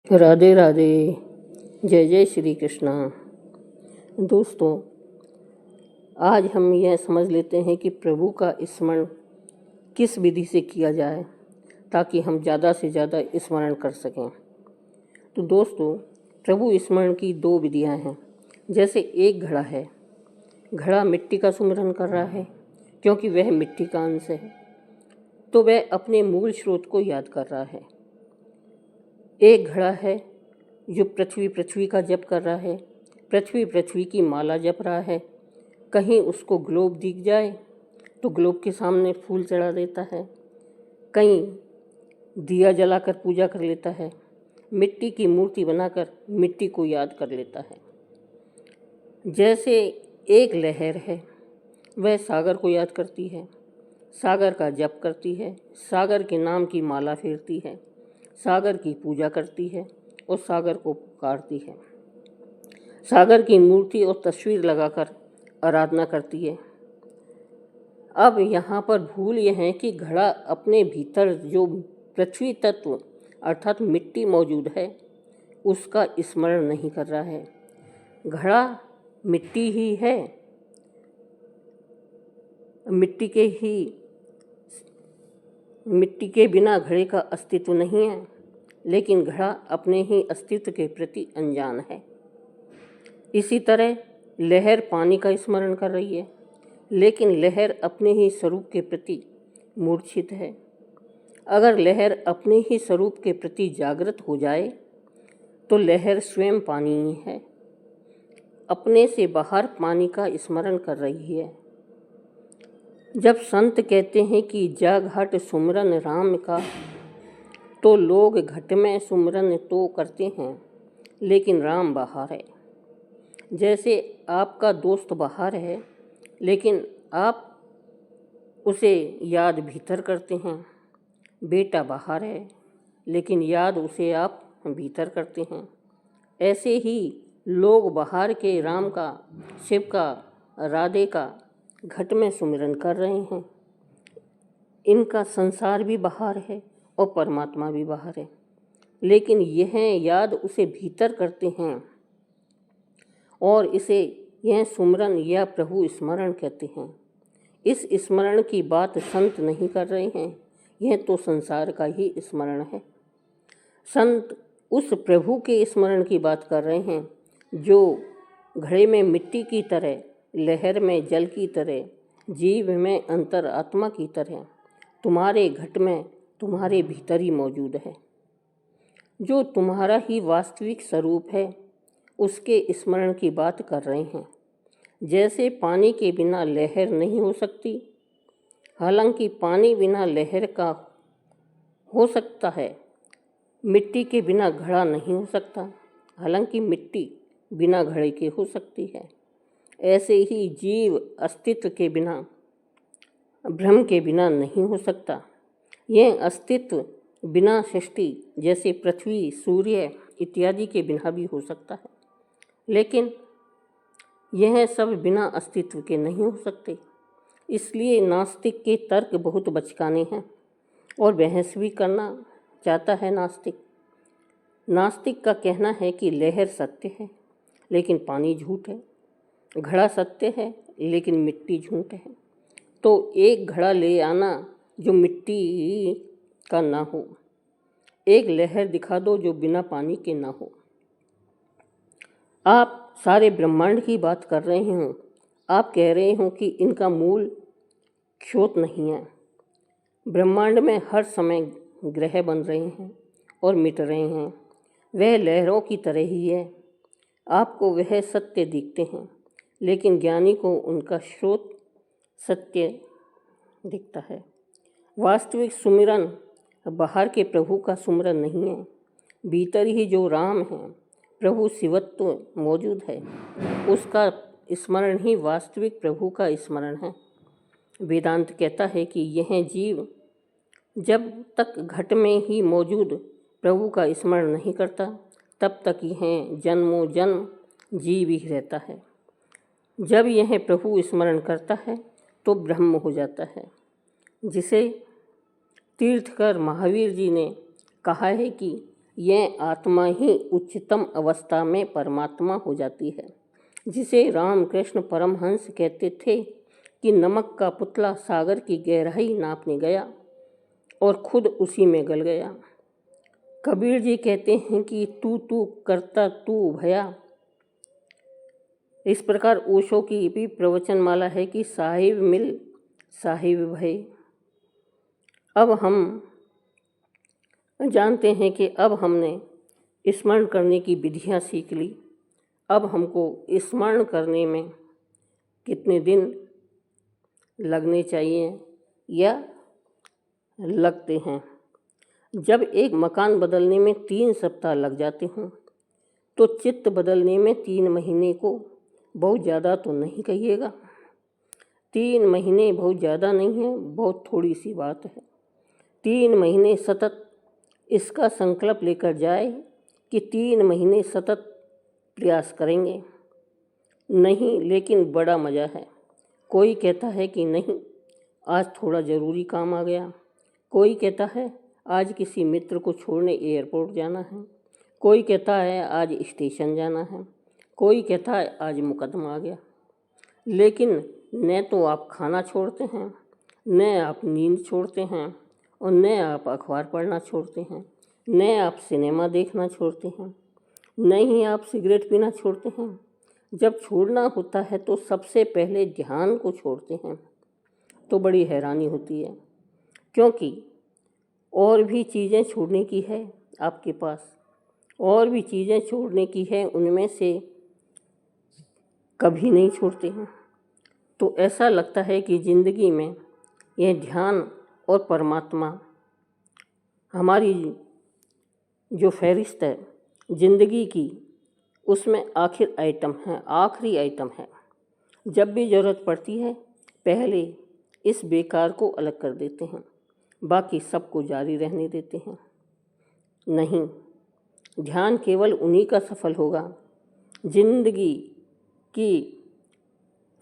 राधे राधे। जय जय श्री कृष्णा। दोस्तों, आज हम यह समझ लेते हैं कि प्रभु का स्मरण किस विधि से किया जाए ताकि हम ज़्यादा से ज़्यादा स्मरण कर सकें। तो दोस्तों, प्रभु स्मरण की दो विधियां हैं। जैसे एक घड़ा है, घड़ा मिट्टी का सुमिरन कर रहा है क्योंकि वह मिट्टी का अंश है, तो वह अपने मूल स्रोत को याद कर रहा है। एक घड़ा है जो पृथ्वी का जप कर रहा है, पृथ्वी की माला जप रहा है। कहीं उसको ग्लोब दिख जाए तो ग्लोब के सामने फूल चढ़ा देता है, कहीं दिया जलाकर पूजा कर लेता है, मिट्टी की मूर्ति बनाकर मिट्टी को याद कर लेता है। जैसे एक लहर है, वह सागर को याद करती है, सागर का जप करती है, सागर के नाम की माला फेरती है, सागर की पूजा करती है और सागर को पुकारती है, सागर की मूर्ति और तस्वीर लगाकर आराधना करती है। अब यहाँ पर भूल यह है कि घड़ा अपने भीतर जो पृथ्वी तत्व अर्थात मिट्टी मौजूद है उसका स्मरण नहीं कर रहा है। घड़ा मिट्टी ही है, मिट्टी के बिना घड़े का अस्तित्व नहीं है, लेकिन घड़ा अपने ही अस्तित्व के प्रति अनजान है। इसी तरह लहर पानी का स्मरण कर रही है, लेकिन लहर अपने ही स्वरूप के प्रति मूर्छित है। अगर लहर अपने ही स्वरूप के प्रति जागृत हो जाए तो लहर स्वयं पानी ही है, अपने से बाहर पानी का स्मरण कर रही है। जब संत कहते हैं कि जा घाट सुमरन राम का, तो लोग घट में सुमरन तो करते हैं लेकिन राम बाहर है। जैसे आपका दोस्त बाहर है लेकिन आप उसे याद भीतर करते हैं, बेटा बाहर है लेकिन याद उसे आप भीतर करते हैं। ऐसे ही लोग बाहर के राम का, शिव का, राधे का घट में सुमिरन कर रहे हैं। इनका संसार भी बाहर है और परमात्मा भी बाहर है, लेकिन यह याद उसे भीतर करते हैं और इसे यह सुमरन या प्रभु स्मरण कहते हैं। इस स्मरण की बात संत नहीं कर रहे हैं, यह तो संसार का ही स्मरण है। संत उस प्रभु के स्मरण की बात कर रहे हैं जो घड़े में मिट्टी की तरह, लहर में जल की तरह, जीव में अंतर आत्मा की तरह तुम्हारे घट में, तुम्हारे भीतर ही मौजूद है। जो तुम्हारा ही वास्तविक स्वरूप है उसके स्मरण की बात कर रहे हैं। जैसे पानी के बिना लहर नहीं हो सकती, हालांकि पानी बिना लहर का हो सकता है। मिट्टी के बिना घड़ा नहीं हो सकता, हालांकि मिट्टी बिना घड़े के हो सकती है। ऐसे ही जीव अस्तित्व के बिना, ब्रह्म के बिना नहीं हो सकता। यह अस्तित्व बिना सृष्टि जैसे पृथ्वी, सूर्य इत्यादि के बिना भी हो सकता है, लेकिन यह सब बिना अस्तित्व के नहीं हो सकते। इसलिए नास्तिक के तर्क बहुत बचकाने हैं और बहस भी करना चाहता है नास्तिक। नास्तिक का कहना है कि लहर सत्य है लेकिन पानी झूठ है, घड़ा सत्य है लेकिन मिट्टी झूठ है। तो एक घड़ा ले आना जो मिट्टी का ना हो, एक लहर दिखा दो जो बिना पानी के ना हो। आप सारे ब्रह्मांड की बात कर रहे हो, आप कह रहे हो कि इनका मूल क्षोत नहीं है। ब्रह्मांड में हर समय ग्रह बन रहे हैं और मिट रहे हैं, वह लहरों की तरह ही है। आपको वह सत्य दिखते हैं, लेकिन ज्ञानी को उनका स्रोत सत्य दिखता है। वास्तविक सुमिरन बाहर के प्रभु का सुमिरन नहीं है, भीतर ही जो राम है, प्रभु शिवत्व मौजूद है, उसका स्मरण ही वास्तविक प्रभु का स्मरण है। वेदांत कहता है कि यह जीव जब तक घट में ही मौजूद प्रभु का स्मरण नहीं करता, तब तक यह जन्मों जन्म जीव ही रहता है। जब यह प्रभु स्मरण करता है तो ब्रह्म हो जाता है, जिसे तीर्थकर महावीर जी ने कहा है कि यह आत्मा ही उच्चतम अवस्था में परमात्मा हो जाती है, जिसे रामकृष्ण परमहंस कहते थे कि नमक का पुतला सागर की गहराई नापने गया और खुद उसी में गल गया। कबीर जी कहते हैं कि तू तू करता तू भया। इस प्रकार ओशो की भी प्रवचनमाला है कि साहिब मिल साहिब भय। अब हम जानते हैं कि अब हमने स्मरण करने की विधियाँ सीख ली। अब हमको स्मरण करने में कितने दिन लगने चाहिए या लगते हैं। जब एक मकान बदलने में 3 सप्ताह लग जाते हों तो चित्त बदलने में 3 महीने को बहुत ज़्यादा तो नहीं कहिएगा। 3 महीने बहुत ज़्यादा नहीं है, बहुत थोड़ी सी बात है। 3 महीने सतत इसका संकल्प लेकर जाए कि 3 महीने सतत प्रयास करेंगे। नहीं, लेकिन बड़ा मज़ा है। कोई कहता है कि नहीं, आज थोड़ा ज़रूरी काम आ गया। कोई कहता है आज किसी मित्र को छोड़ने एयरपोर्ट जाना है। कोई कहता है आज स्टेशन जाना है। कोई कहता है आज मुकदमा आ गया। लेकिन न तो आप खाना छोड़ते हैं, न आप नींद छोड़ते हैं, और न आप अखबार पढ़ना छोड़ते हैं, न आप सिनेमा देखना छोड़ते हैं, न ही आप सिगरेट पीना छोड़ते हैं। जब छोड़ना होता है तो सबसे पहले ध्यान को छोड़ते हैं। तो बड़ी हैरानी होती है, क्योंकि और भी चीज़ें छोड़ने की है आपके पास, और भी चीज़ें छोड़ने की है, उनमें से कभी नहीं छोड़ते हैं। तो ऐसा लगता है कि ज़िंदगी में यह ध्यान और परमात्मा हमारी जो फहरिस्त है ज़िंदगी की, उसमें आखिरी आइटम है। जब भी ज़रूरत पड़ती है पहले इस बेकार को अलग कर देते हैं, बाकी सबको जारी रहने देते हैं। नहीं, ध्यान केवल उन्हीं का सफल होगा। ज़िंदगी की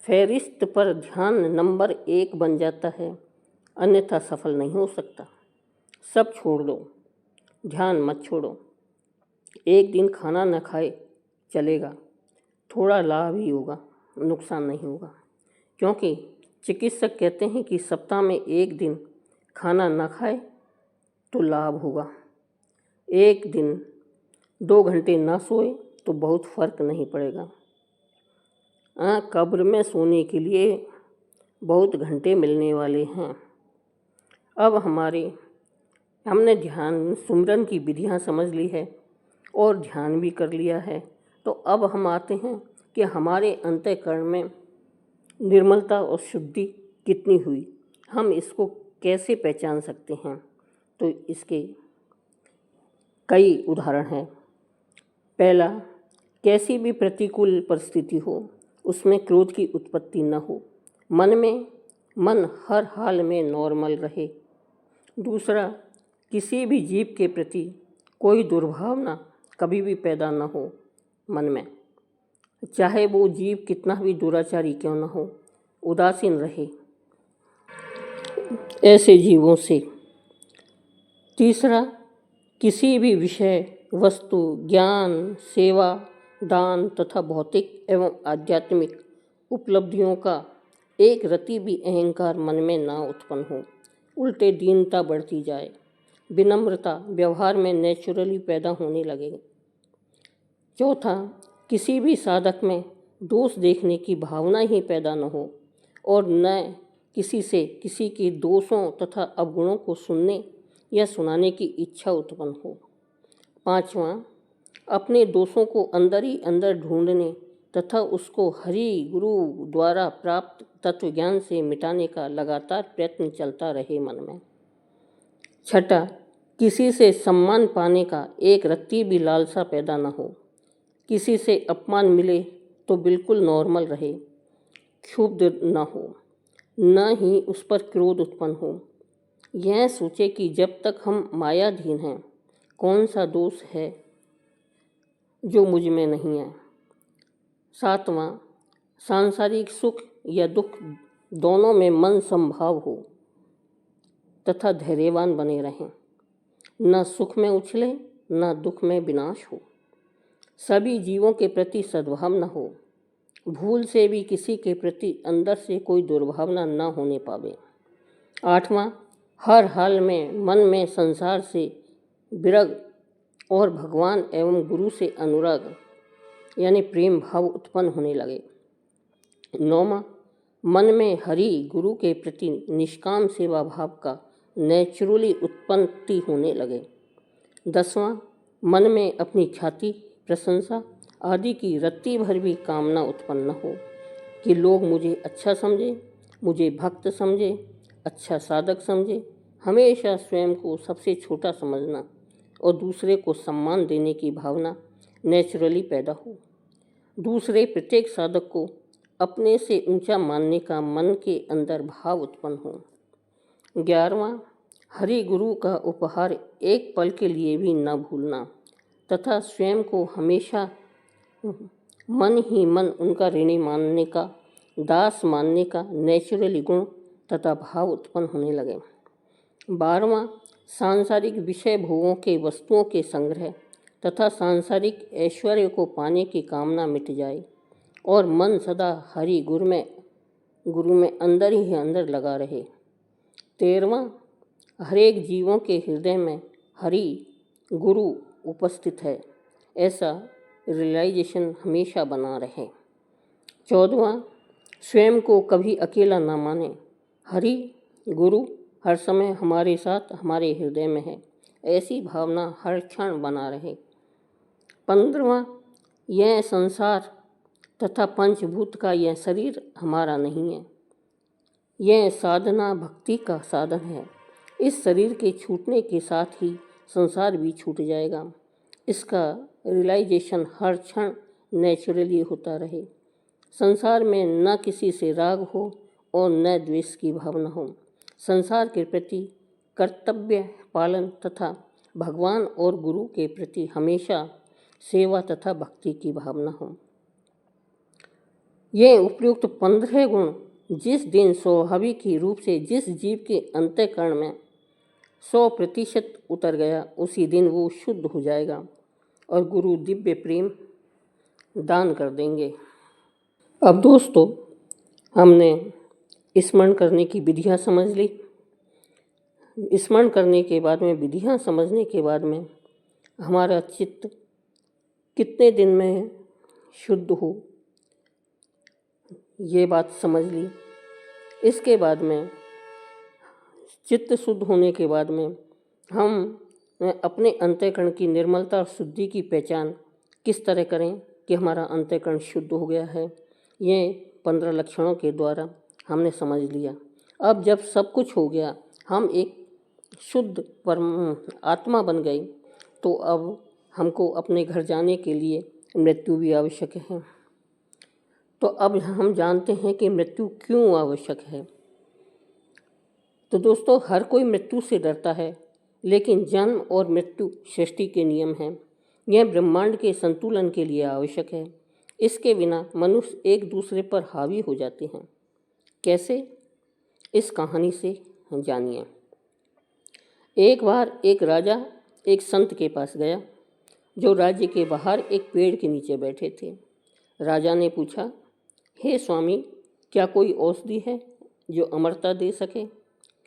फहरिस्त पर ध्यान नंबर 1 बन जाता है, अन्यथा सफल नहीं हो सकता। सब छोड़ दो, ध्यान मत छोड़ो। एक दिन खाना न खाए चलेगा, थोड़ा लाभ ही होगा, नुकसान नहीं होगा। क्योंकि चिकित्सक कहते हैं कि सप्ताह में 1 दिन खाना न खाए तो लाभ होगा। 1 दिन 2 घंटे न सोए तो बहुत फर्क नहीं पड़ेगा। कब्र में सोने के लिए बहुत घंटे मिलने वाले हैं। अब हमने ध्यान सुमरन की विधियाँ समझ ली है और ध्यान भी कर लिया है। तो अब हम आते हैं कि हमारे अंतःकरण में निर्मलता और शुद्धि कितनी हुई, हम इसको कैसे पहचान सकते हैं। तो इसके कई उदाहरण हैं। पहला, कैसी भी प्रतिकूल परिस्थिति हो उसमें क्रोध की उत्पत्ति न हो, मन हर हाल में नॉर्मल रहे। दूसरा, किसी भी जीव के प्रति कोई दुर्भावना कभी भी पैदा न हो मन में, चाहे वो जीव कितना भी दुराचारी क्यों न हो, उदासीन रहे ऐसे जीवों से। तीसरा, किसी भी विषय, वस्तु, ज्ञान, सेवा, दान तथा भौतिक एवं आध्यात्मिक उपलब्धियों का एक रति भी अहंकार मन में ना उत्पन्न हो, उल्टे दीनता बढ़ती जाए, विनम्रता व्यवहार में नेचुरली पैदा होने लगे। चौथा, किसी भी साधक में दोष देखने की भावना ही पैदा न हो और न किसी के दोषों तथा अवगुणों को सुनने या सुनाने की इच्छा उत्पन्न हो। पांचवा, अपने दोषों को अंदर ही अंदर ढूंढने तथा उसको हरि गुरु द्वारा प्राप्त तत्व ज्ञान से मिटाने का लगातार प्रयत्न चलता रहे मन में। छठा, किसी से सम्मान पाने का एक रत्ती भी लालसा पैदा न हो। किसी से अपमान मिले तो बिल्कुल नॉर्मल रहे, क्षुब्ध न हो, न ही उस पर क्रोध उत्पन्न हो। यह सोचे कि जब तक हम मायाधीन हैं, कौन सा दोष है जो मुझ में नहीं है। सातवां, सांसारिक सुख या दुख दोनों में मन संभाव हो तथा धैर्यवान बने रहें, न सुख में उछले न दुख में विनाश हो। सभी जीवों के प्रति सद्भावना हो। भूल से भी किसी के प्रति अंदर से कोई दुर्भावना न होने पावे। 8वां, हर हाल में मन में संसार से विरग और भगवान एवं गुरु से अनुराग यानी प्रेम भाव उत्पन्न होने लगे। 9वां, मन में हरि गुरु के प्रति निष्काम सेवा भाव का नेचुरली उत्पत्ति होने लगे। 10वां, मन में अपनी ख्याति, प्रशंसा आदि की रत्ती भर भी कामना उत्पन्न हो कि लोग मुझे अच्छा समझे, मुझे भक्त समझे, अच्छा साधक समझे। हमेशा स्वयं को सबसे छोटा समझना और दूसरे को सम्मान देने की भावना नेचुरली पैदा हो। दूसरे प्रत्येक साधक को अपने से ऊंचा मानने का मन के अंदर भाव उत्पन्न हो। 11वां, हरि गुरु का उपहार एक पल के लिए भी न भूलना तथा स्वयं को हमेशा मन ही मन उनका ऋणी मानने का, दास मानने का नेचुरली गुण तथा भाव उत्पन्न होने लगे। 12वां, सांसारिक विषय भोगों के वस्तुओं के संग्रह तथा सांसारिक ऐश्वर्य को पाने की कामना मिट जाए और मन सदा हरि गुरु में अंदर ही अंदर लगा रहे। 13वां, हरेक जीवों के हृदय में हरि गुरु उपस्थित है ऐसा रियलाइजेशन हमेशा बना रहे। 14वां, स्वयं को कभी अकेला न माने। हरि गुरु हर समय हमारे साथ हमारे हृदय में है ऐसी भावना हर क्षण बना रहे। 15वां, यह संसार तथा पंचभूत का यह शरीर हमारा नहीं है, यह साधना भक्ति का साधन है। इस शरीर के छूटने के साथ ही संसार भी छूट जाएगा। इसका रियलाइजेशन हर क्षण नेचुरली होता रहे। संसार में न किसी से राग हो और न द्वेष की भावना हो। संसार के प्रति कर्तव्य पालन तथा भगवान और गुरु के प्रति हमेशा सेवा तथा भक्ति की भावना हो। ये उपयुक्त 15 गुण जिस दिन स्वाभाविक ही रूप से जिस जीव के अंतःकरण में 100% उतर गया, उसी दिन वो शुद्ध हो जाएगा और गुरु दिव्य प्रेम दान कर देंगे। अब दोस्तों, हमने स्मरण करने की विधियाँ समझ ली। स्मरण करने के बाद में, विधियाँ समझने के बाद में हमारा चित्त कितने दिन में शुद्ध हो, ये बात समझ ली। इसके बाद में चित्त शुद्ध होने के बाद में हम अपने अंतःकरण की निर्मलता और शुद्धि की पहचान किस तरह करें कि हमारा अंतःकरण शुद्ध हो गया है, ये 15 लक्षणों के द्वारा हमने समझ लिया। अब जब सब कुछ हो गया, हम एक शुद्ध परम आत्मा बन गए, तो अब हमको अपने घर जाने के लिए मृत्यु भी आवश्यक है। तो अब हम जानते हैं कि मृत्यु क्यों आवश्यक है। तो दोस्तों, हर कोई मृत्यु से डरता है, लेकिन जन्म और मृत्यु सृष्टि के नियम हैं। यह ब्रह्मांड के संतुलन के लिए आवश्यक है। इसके बिना मनुष्य एक दूसरे पर हावी हो जाते हैं। कैसे? इस कहानी से जानिए। एक बार एक राजा एक संत के पास गया, जो राज्य के बाहर एक पेड़ के नीचे बैठे थे। राजा ने पूछा, हे स्वामी, क्या कोई औषधि है जो अमरता दे सके?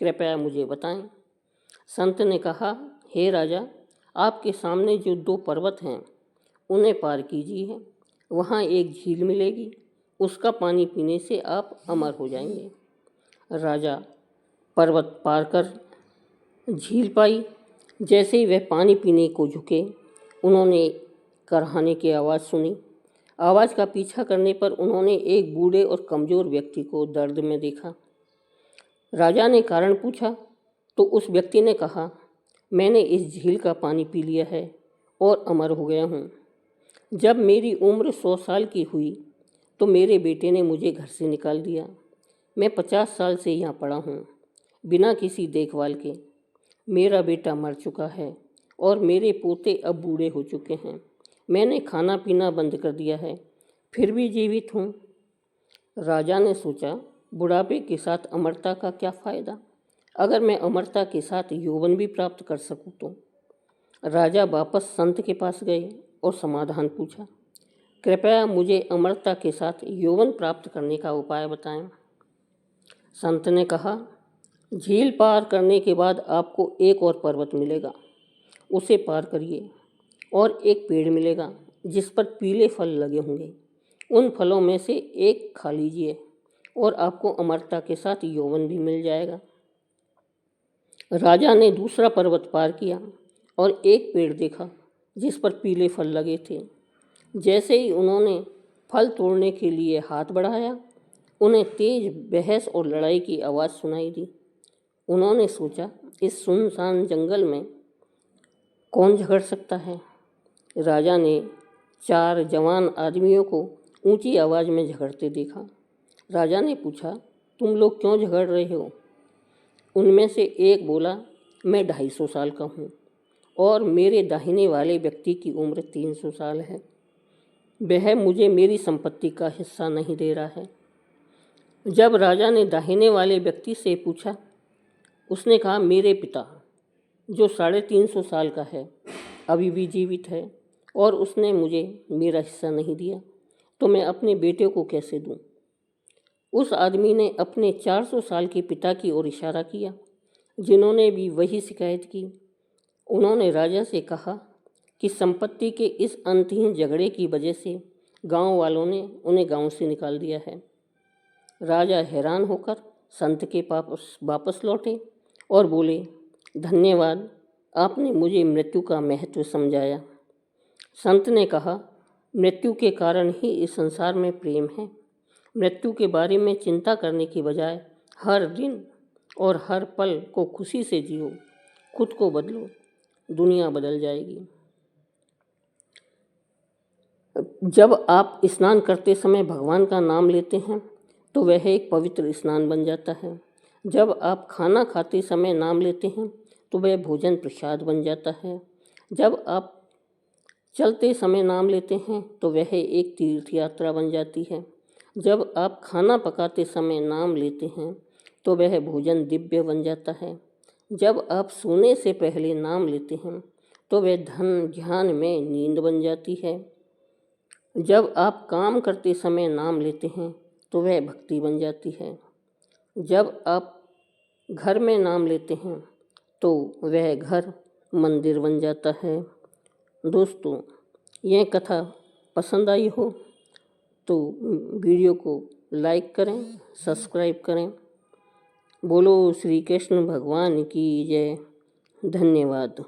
कृपया मुझे बताएं। संत ने कहा, हे राजा, आपके सामने जो 2 पर्वत हैं, उन्हें पार कीजिए। वहाँ एक झील मिलेगी, उसका पानी पीने से आप अमर हो जाएंगे। राजा पर्वत पार कर झील पाई। जैसे ही वह पानी पीने को झुके, उन्होंने करहाने की आवाज़ सुनी। आवाज़ का पीछा करने पर उन्होंने एक बूढ़े और कमज़ोर व्यक्ति को दर्द में देखा। राजा ने कारण पूछा तो उस व्यक्ति ने कहा, मैंने इस झील का पानी पी लिया है और अमर हो गया हूँ। जब मेरी उम्र 100 साल की हुई तो मेरे बेटे ने मुझे घर से निकाल दिया। मैं 50 साल से यहाँ पड़ा हूँ, बिना किसी देखभाल के। मेरा बेटा मर चुका है और मेरे पोते अब बूढ़े हो चुके हैं। मैंने खाना पीना बंद कर दिया है, फिर भी जीवित हूँ। राजा ने सोचा, बुढ़ापे के साथ अमरता का क्या फ़ायदा? अगर मैं अमरता के साथ यौवन भी प्राप्त कर सकूँ तो। राजा वापस संत के पास गए और समाधान पूछा। कृपया मुझे अमरता के साथ यौवन प्राप्त करने का उपाय बताएं। संत ने कहा, झील पार करने के बाद आपको एक और पर्वत मिलेगा, उसे पार करिए और एक पेड़ मिलेगा जिस पर पीले फल लगे होंगे। उन फलों में से एक खा लीजिए और आपको अमरता के साथ यौवन भी मिल जाएगा। राजा ने दूसरा पर्वत पार किया और एक पेड़ देखा जिस पर पीले फल लगे थे। जैसे ही उन्होंने फल तोड़ने के लिए हाथ बढ़ाया, उन्हें तेज बहस और लड़ाई की आवाज़ सुनाई दी। उन्होंने सोचा, इस सुनसान जंगल में कौन झगड़ सकता है। राजा ने 4 जवान आदमियों को ऊंची आवाज़ में झगड़ते देखा। राजा ने पूछा, तुम लोग क्यों झगड़ रहे हो? उनमें से एक बोला, मैं 250 साल का हूँ और मेरे दाहिने वाले व्यक्ति की उम्र 300 साल है। वह मुझे मेरी संपत्ति का हिस्सा नहीं दे रहा है। जब राजा ने दाहिने वाले व्यक्ति से पूछा, उसने कहा, मेरे पिता जो 350 साल का है अभी भी जीवित है और उसने मुझे मेरा हिस्सा नहीं दिया, तो मैं अपने बेटे को कैसे दूं? उस आदमी ने अपने 400 साल के पिता की ओर इशारा किया, जिन्होंने भी वही शिकायत की। उन्होंने राजा से कहा कि संपत्ति के इस अंतहीन झगड़े की वजह से गांव वालों ने उन्हें गांव से निकाल दिया है। राजा हैरान होकर संत के पास वापस लौटे और बोले, धन्यवाद, आपने मुझे मृत्यु का महत्व समझाया। संत ने कहा, मृत्यु के कारण ही इस संसार में प्रेम है। मृत्यु के बारे में चिंता करने की बजाय हर दिन और हर पल को खुशी से जियो, खुद को बदलो, दुनिया बदल जाएगी। जब आप स्नान करते समय भगवान का नाम लेते हैं तो वह एक पवित्र स्नान बन जाता है। जब आप खाना खाते समय नाम लेते हैं तो वह भोजन प्रसाद बन जाता है। जब आप चलते समय नाम लेते हैं तो वह एक तीर्थ यात्रा बन जाती है। जब आप खाना पकाते समय नाम लेते हैं तो वह भोजन दिव्य बन जाता है। जब आप सोने से पहले नाम लेते हैं तो वह ध्यान में नींद बन जाती है। जब आप काम करते समय नाम लेते हैं तो वह भक्ति बन जाती है। जब आप घर में नाम लेते हैं तो वह घर मंदिर बन जाता है। दोस्तों, यह कथा पसंद आई हो तो वीडियो को लाइक करें, सब्सक्राइब करें। बोलो श्री कृष्ण भगवान की जय। धन्यवाद।